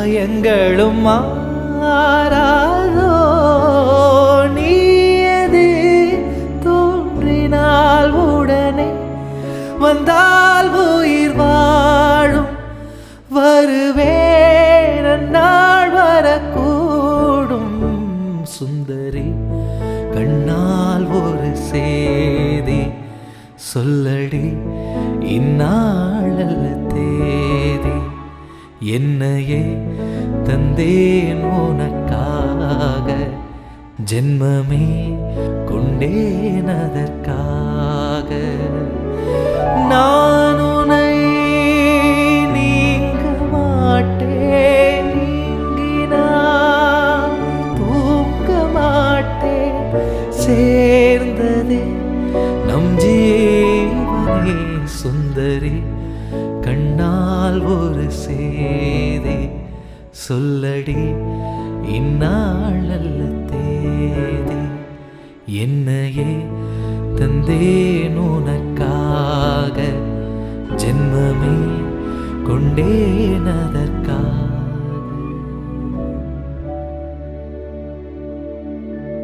காயங்களும் மாறாதோ நீயது தோன்றினால் உடனே வந்தால் உயிர் வாழும் வருவேன் நாள் வரக்கூடும் சுந்தரி கண்ணால் ஒரு சேதி சொல்லடி இந்நாளல்ல தேதி என்னையே தந்தேன் உனக்காக ஜென்மமே கொண்டேன் அதற்காக நான் உன்னை நீங்க மாட்டேன் நீங்கினான் தூங்க மாட்டேன் சேர்ந்ததே நம் ஜீவனே சுந்தரி கண்ணால் ஒரு சேதி சொல்லடி இந்நாளல்ல தேதி என்னையே தந்தேன் உனக்காக ஜென்மமே கொண்டேன்